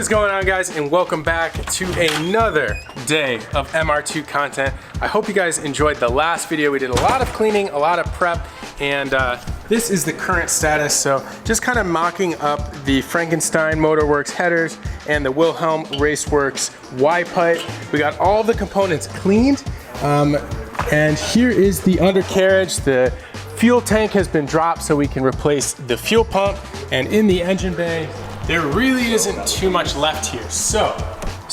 is going on, guys, and welcome back to another day of MR2 content. I hope you guys enjoyed the last video. We did a lot of cleaning, a lot of prep, and this is the current status. So just kind of mocking up the Frankenstein Motorworks headers and the Wilhelm Raceworks Y-pipe. We got all the components cleaned, and here is the undercarriage. The fuel tank has been dropped so we can replace the fuel pump, and in the engine bay, there really isn't too much left here. So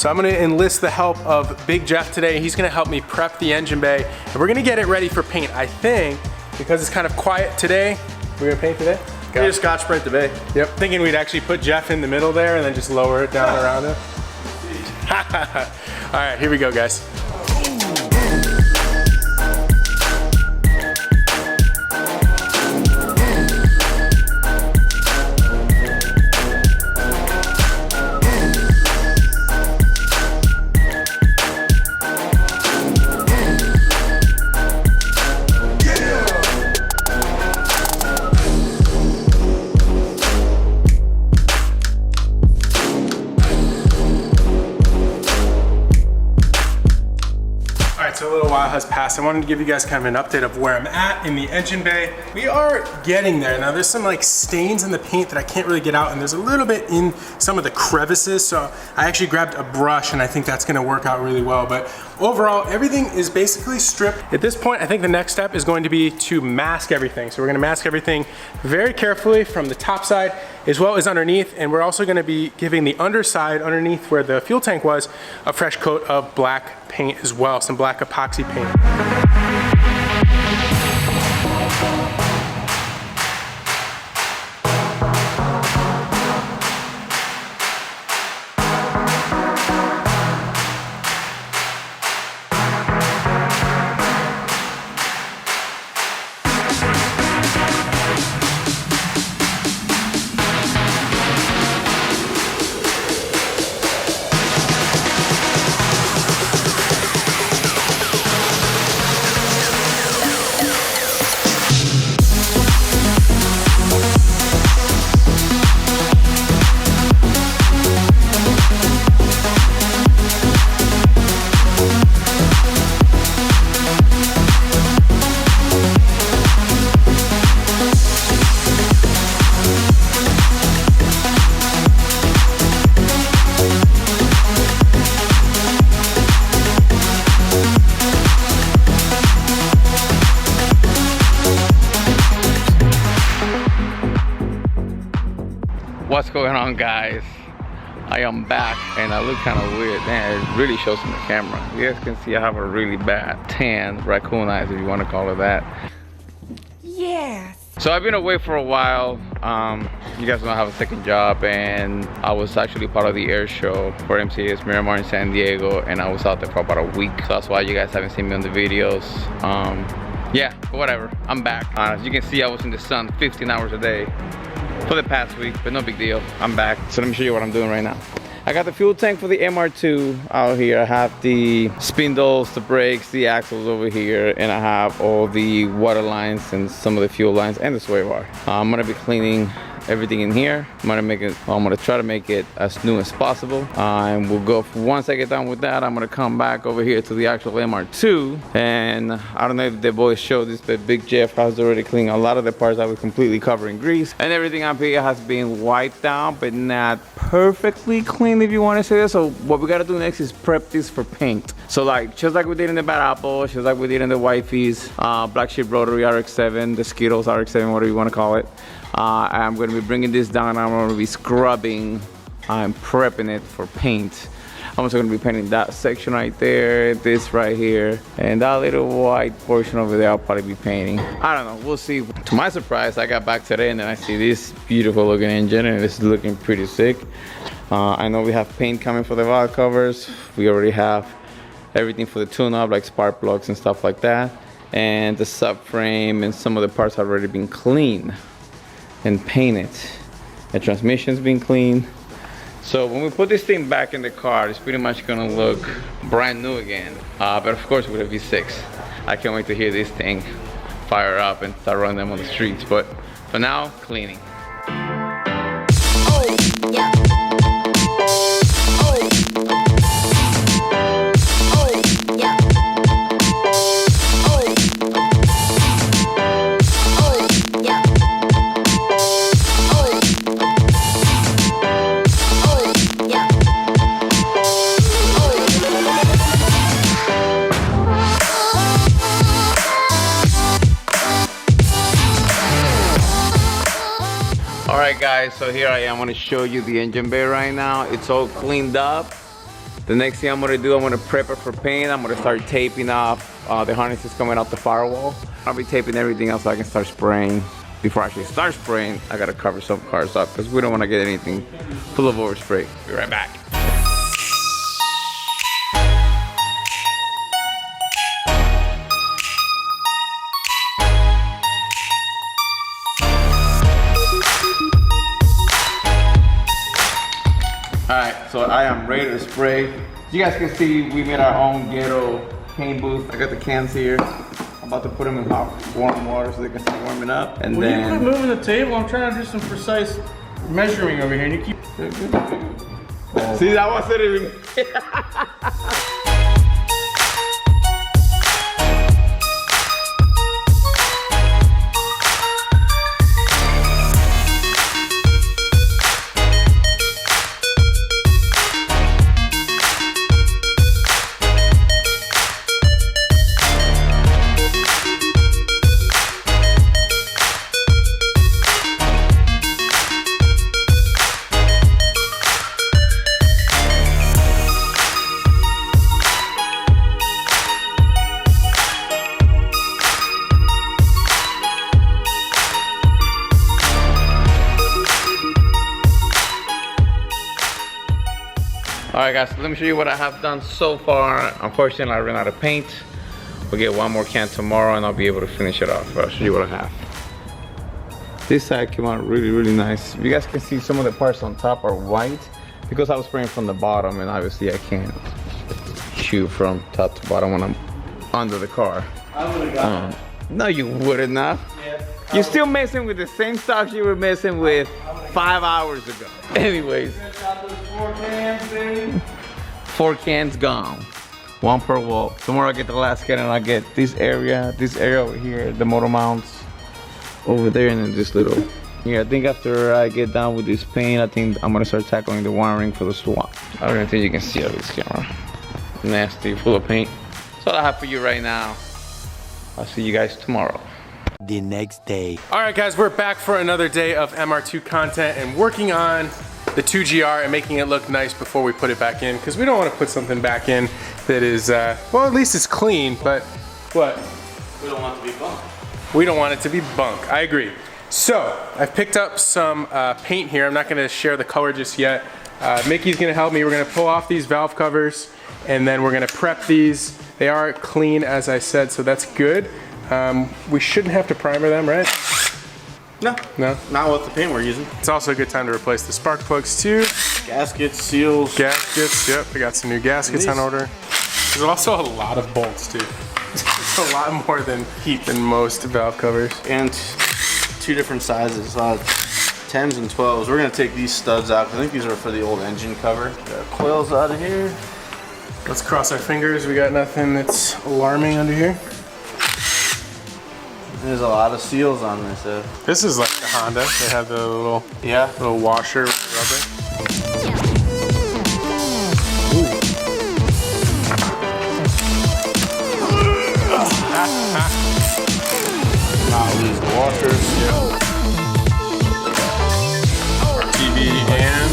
I'm gonna enlist the help of Big Jeff today. He's gonna help me prep the engine bay, and we're gonna get it ready for paint. I think, because it's kind of quiet today, we're gonna paint today? We just scotch sprint the bay. Yep, thinking we'd actually put Jeff in the middle there and then just lower it down around him. All right, here we go, guys. So a little while has passed. I wanted to give you guys kind of an update of where I'm at in the engine bay. We are getting there. Now there's some like stains in the paint that I can't really get out, and there's a little bit in some of the crevices. So I actually grabbed a brush, and I think that's gonna work out really well. But overall, everything is basically stripped. At this point, I think the next step is going to be to mask everything. So we're gonna mask everything very carefully from the top side as well as underneath, and we're also gonna be giving the underside underneath where the fuel tank was a fresh coat of black paint as well, some black epoxy paint. What's going on, guys? I am back and I look kind of weird. Man, it really shows in the camera. You guys can see I have a really bad tan, raccoon eyes if you want to call it that. Yes. So I've been away for a while. You guys know I have a second job, and I was actually part of the air show for MCA's Miramar in San Diego, and I was out there for about a week. So that's why you guys haven't seen me on the videos. Yeah, but whatever, I'm back. As you can see, I was in the sun 15 hours a day for the past week, but no big deal. I'm back. So let me show you what I'm doing right now. I got the fuel tank for the MR2 out here. I have the spindles, the brakes, the axles over here, and I have all the water lines and some of the fuel lines and the sway bar. I'm gonna be cleaning everything in here. I'm gonna try to make it as new as possible, and we'll go, once I get done with that, I'm gonna come back over here to the actual MR2, and I don't know if the boys showed this, but Big Jeff has already cleaned a lot of the parts that were completely covered in grease, and everything up here has been wiped down, but not perfectly clean, if you want to say that. So what we gotta do next is prep this for paint. So like, just like we did in the Bad Apple, just like we did in the Wifey's, Black Sheep Rotary RX-7, the Skittles RX-7, whatever you want to call it. I'm going to be bringing this down. I'm going to be scrubbing and prepping it for paint. I'm also going to be painting that section right there, this right here, and that little white portion over there I'll probably be painting. I don't know, we'll see. To my surprise, I got back today and then I see this beautiful looking engine, and it's looking pretty sick. I know we have paint coming for the valve covers. We already have everything for the tune-up, like spark plugs and stuff like that. And the subframe and some of the parts have already been cleaned and painted. The transmission's been cleaned. So when we put this thing back in the car, it's pretty much gonna look brand new again. But of course with a V6. I can't wait to hear this thing fire up and start running them on the streets. But for now, cleaning. Oh, yeah. Alright guys, so here I am. I'm gonna show you the engine bay right now. It's all cleaned up. The next thing I'm gonna do, I'm gonna prep it for paint. I'm gonna start taping off the harnesses coming out the firewall. I'll be taping everything else so I can start spraying. Before I actually start spraying, I gotta cover some cars up because we don't wanna get anything full of overspray. Be right back. Alright, so I am ready to spray. You guys can see we made our own ghetto paint booth. I got the cans here. I'm about to put them in hot, warm water so they can start warming up. And Will then... you quit moving the table? I'm trying to do some precise measuring over here and you keep... See, that wasn't even... Alright guys, so let me show you what I have done so far. Unfortunately, I ran out of paint. We'll get one more can tomorrow and I'll be able to finish it off. I'll show you what I have. This side came out really, really nice. You guys can see some of the parts on top are white because I was spraying from the bottom and obviously I can't shoot from top to bottom when I'm under the car. I would have got it. No, you wouldn't have. Yeah. You're still messing with the same stuff you were messing with 5 hours ago. Anyways. 4 cans, baby. 4 cans gone. 1 per wall. Tomorrow I get the last can and I get this area over here, the motor mounts over there, and then this little. Yeah, I think after I get done with this paint, I think I'm gonna start tackling the wiring for the swap. I don't think you can see on this camera. Nasty, full of paint. That's all I have for you right now. I'll see you guys tomorrow. The next day. All right guys, we're back for another day of MR2 content and working on the 2GR and making it look nice before we put it back in, because we don't want to put something back in that is, well, at least it's clean, but what? We don't want it to be bunk. We don't want it to be bunk. I agree. So I've picked up some paint here. I'm not going to share the color just yet. Mickey's going to help me. We're going to pull off these valve covers and then we're going to prep these. They are clean, as I said, so that's good. We shouldn't have to primer them, right? No. No? Not with the paint we're using. It's also a good time to replace the spark plugs too. Gaskets, seals. Gaskets, yep. I got some new gaskets on order. There's also a lot of bolts too. It's a lot more than most valve covers. And 2 different sizes, 10s and 12s. We're gonna take these studs out. I think these are for the old engine cover. Got coils out of here. Let's cross our fingers. We got nothing that's alarming under here. There's a lot of seals on this. This is like the Honda. They have the little washer with rubber. Not lose the washers. RTV and.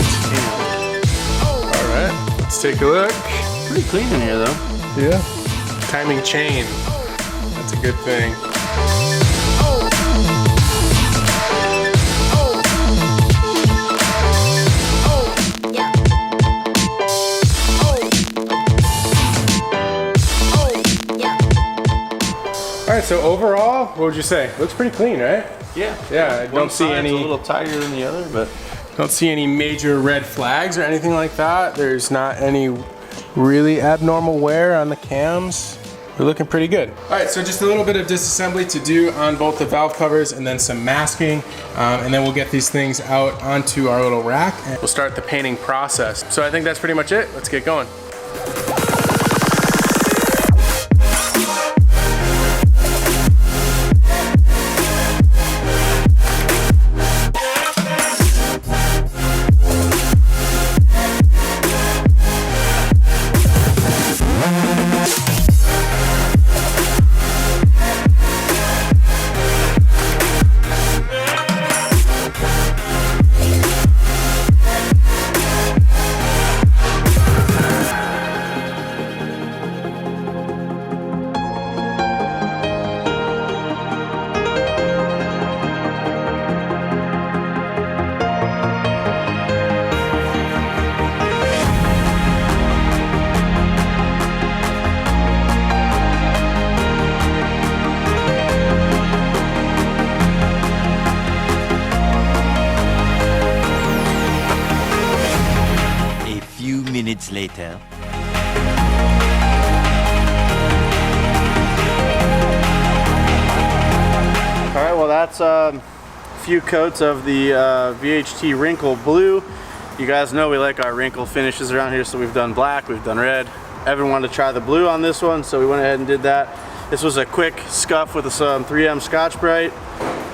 All right, let's take a look. Pretty clean in here though. Yeah. Timing chain. That's a good thing. All right, so overall, what would you say? Looks pretty clean, right? Yeah. Yeah, I don't see any. A little tighter than the other, but don't see any major red flags or anything like that. There's not any really abnormal wear on the cams. We're looking pretty good. All right, so just a little bit of disassembly to do on both the valve covers and then some masking. And then we'll get these things out onto our little rack and we'll start the painting process. So I think that's pretty much it. Let's get going. got some few coats of the VHT wrinkle blue. You guys know we like our wrinkle finishes around here, so we've done black, we've done red. Evan wanted to try the blue on this one, so we went ahead and did that. This was a quick scuff with some 3M Scotch-Brite.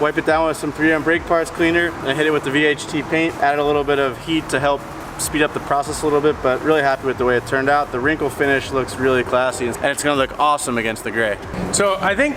Wipe it down with some 3M brake parts cleaner, and hit it with the VHT paint. Added a little bit of heat to help speed up the process a little bit, but really happy with the way it turned out. The wrinkle finish looks really classy, and it's gonna look awesome against the gray. So I think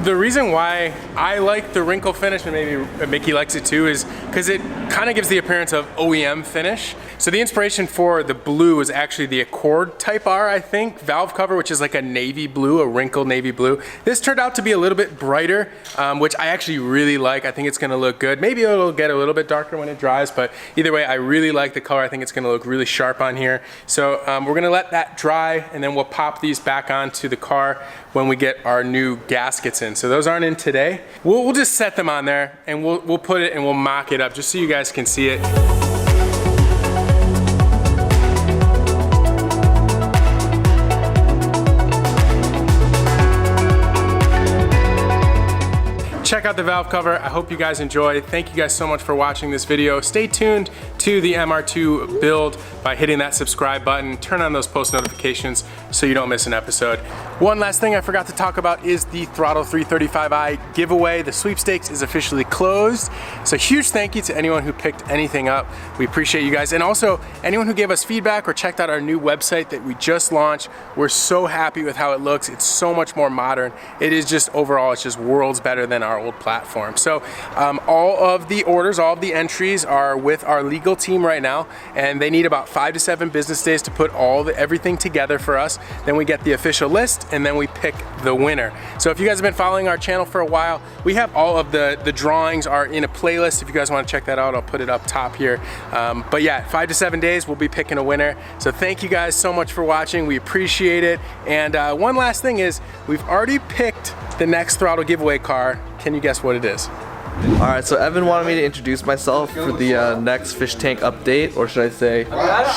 the reason why I like the wrinkle finish, and maybe Mickey likes it too, is because it kind of gives the appearance of OEM finish. So the inspiration for the blue is actually the Accord Type R, I think, valve cover, which is like a navy blue, a wrinkled navy blue. This turned out to be a little bit brighter, which I actually really like. I think it's gonna look good. Maybe it'll get a little bit darker when it dries, but either way, I really like the color. I think it's gonna look really sharp on here. So we're gonna let that dry, and then we'll pop these back onto the car when we get our new gaskets in. So those aren't in today. We'll just set them on there, and we'll put it and we'll mock it up just so you guys can see it. Check out the valve cover. I hope you guys enjoy. Thank you guys so much for watching this video. Stay tuned to the MR2 build by hitting that subscribe button. Turn on those post notifications so you don't miss an episode. One last thing I forgot to talk about is the throtl 335i giveaway. The sweepstakes is officially closed. So huge thank you to anyone who picked anything up. We appreciate you guys. And also anyone who gave us feedback or checked out our new website that we just launched. We're so happy with how it looks. It's so much more modern. It is just overall, it's just worlds better than our old platform. So all of the orders, all of the entries are with our legal team right now, and they need about 5 to 7 business days to put everything together for us. Then we get the official list, and then we pick the winner. So if you guys have been following our channel for a while, we have all of the drawings are in a playlist. If you guys want to check that out, I'll put it up top here. But yeah, 5 to 7 days, we'll be picking a winner. So thank you guys so much for watching. We appreciate it. And one last thing is, we've already picked the next throtl giveaway car. Can you guess what it is? Alright, so Evan wanted me to introduce myself for the next fish tank update, or should I say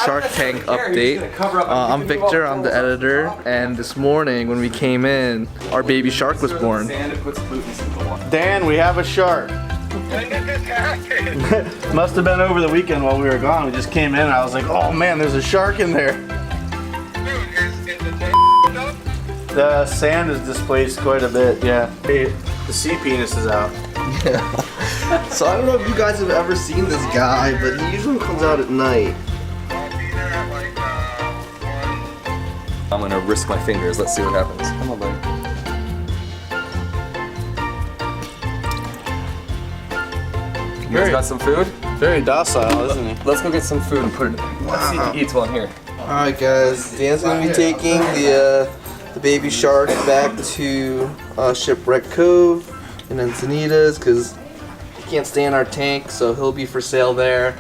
Shark Tank update. I'm Victor, I'm the editor, and this morning when we came in, our baby shark was born. Dan, we have a shark. Must have been over the weekend while we were gone. We just came in and I was like, oh man, there's a shark in there. The sand is displaced quite a bit, yeah. The sea penis is out. Yeah. So I don't know if you guys have ever seen this guy, but he usually comes out at night. I'm gonna risk my fingers. Let's see what happens. Come on, buddy. You guys got some food? Very docile, isn't he? Let's go get some food and put it in. Let's see if he eats while I'm here. Alright guys, Dan's gonna be taking the baby shark back to Shipwreck Cove in Encinitas because he can't stay in our tank, so he'll be for sale there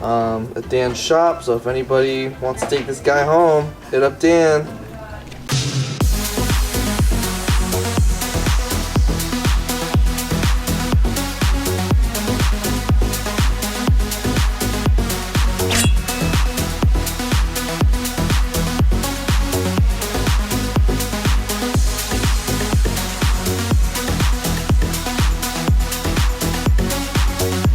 at Dan's shop. So if anybody wants to take this guy home, hit up Dan.